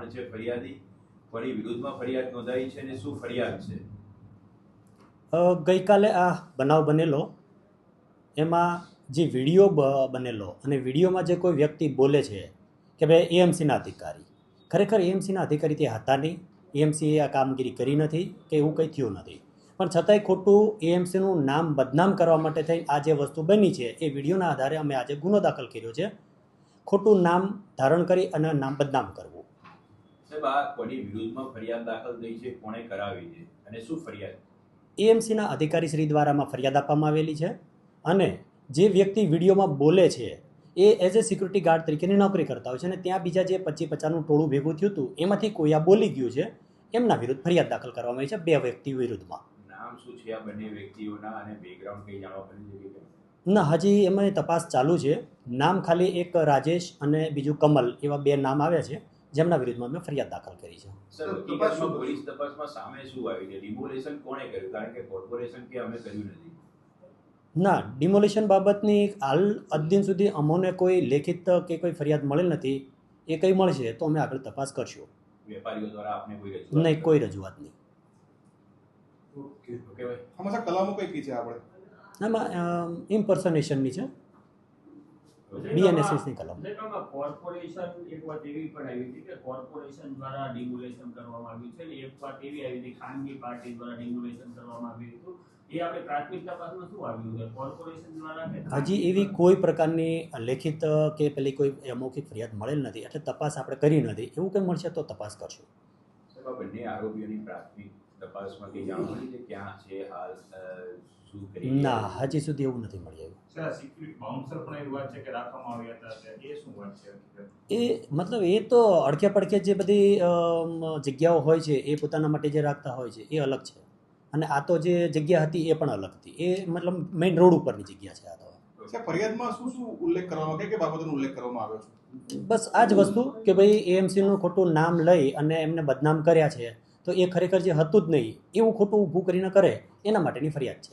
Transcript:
કોણ છે ફરિયાદી, કોની વિરુદ્ધમાં ફરિયાદ નોંધાઈ છે અને શું ફરિયાદ છે? ગઈકાલે આ બનાવ બનેલો એમાં જે વિડીયો બનેલો અને વિડીયોમાં જે કોઈ વ્યક્તિ બોલે છે કે ભાઈ એએમસીના અધિકારી, ખરેખર એએમસીના અધિકારી તે હતા નહીં. એએમસીએ આ કામગીરી કરી નથી કે એવું કંઈ થયું નથી, પણ છતાંય ખોટું એએમસીનું નામ બદનામ કરવા માટે થઈ આ જે વસ્તુ બની છે એ વિડીયોના આધારે અમે આજે ગુનો દાખલ કર્યો છે. ખોટું નામ ધારણ કરી અને નામ બદનામ કરવું. સાહેબ, આ કોની વિરુદ્ધમાં ફરિયાદ દાખલ થઈ છે, કોણે કરાવી છે અને શું ફરિયાદ? એએમસીના અધિકારી શ્રી દ્વારામાં ફરિયાદ આપવામાં આવેલી છે અને જે વ્યક્તિ વિડીયોમાં બોલે છે એ એઝ એ સિક્યુરિટી ગાર્ડ તરીકેની નોકરી કરતા હોય છે અને ત્યાં બીજા જે 25-50નું ટોળું ભેગું થયું હતું એમાંથી કોઈ આ બોલી ગયું છે, એમના વિરુદ્ધ ફરિયાદ દાખલ કરવામાં આવી છે 2 વ્યક્તિ વિરુદ્ધમાં. નામ શું છે આ બંને વ્યક્તિઓના અને બેકગ્રાઉન્ડ કંઈ જાણવા મળ્યું છે? ના, હજી એમાં તપાસ ચાલુ છે. નામ ખાલી એક રાજેશ અને બીજું કમલ એવા 2 નામ આવ્યા છે જેમના વિરુદ્ધમાં મેં ફરિયાદ દાખલ કરી છે. સર, હકીકતમાં પોલીસ તપાસમાં સામે શું આવી છે? ડિમોલેશન કોણે કર્યું? કારણ કે કોર્પોરેશન કે અમે કર્યું નથી. ના, ડિમોલિશન બાબતની હાલ અદ્દિન સુધી અમોને કોઈ લેખિત કે કોઈ ફરિયાદ મળેલ નથી. એ કંઈ મળશે તો અમે આગળ તપાસ કરશું. વેપારીઓ દ્વારા આપને કોઈ રજૂઆત? નહીં, કોઈ રજૂઆત નહીં. ઓકે ભાઈ, હમણાં કલામો કઈ કી છે આપણે? આમાં ઇમ્પર્સનેશનની છે, બીએનએસએસની કલમ. કોર્પોરેશન એક વાત એવી પણ આવી હતી કે કોર્પોરેશન દ્વારા ડિમોલેશન કરવામાં આવ્યું છે અને એક વાત એવી આવી હતી ખાનગી પાર્ટી દ્વારા ડિમોલેશન કરવામાં આવ્યું હતું. એ આપણે પ્રાથમિક તપાસમાં શું આવ્યું છે? કોર્પોરેશન દ્વારા કે હજી એવી કોઈ પ્રકારની લેખિત કે પેલી કોઈ મૌખિક ફરિયાદ મળેલ નથી, એટલે તપાસ આપણે કરી નથી. એવું કંઈ મળશે તો તપાસ કરશું. સાહેબ, આ બંને આરોપીઓની પ્રાથમિક તપાસમાં કંઈ જાણવા મળ્યું છે? ક્યાં છે હાલ, શું કરી? ના, હજી સુધી એવું નથી મળી આવ્યું. સર, સિક્યુરિટી બાઉન્સર પણ એવી વાત છે કે રાખવામાં આવ્યા હતા, એ શું વાત છે? એ મતલબ એ તો અડકે પડકે જે બધી જગ્યાઓ હોય છે એ પોતાના માટે જે રાખતા હોય છે એ અલગ છે, અને આ તો જે જગ્યા હતી એ પણ અલગ હતી. એ મતલબ મેઇન રોડ ઉપરની જગ્યા છે આ તો. સાહેબ, ફરિયાદમાં શું શું ઉલ્લેખ કરવામાં કઈ બાબતોનો ઉલ્લેખ કરવામાં આવ્યો છે? બસ આ જ વસ્તુ કે ભાઈ એએમસીનું ખોટું નામ લઈ અને એમને બદનામ કર્યા છે, તો એ ખરેખર જે હતું જ નહીં એવું ખોટું ઊભું કરીને કરે એના માટેની ફરિયાદ છે.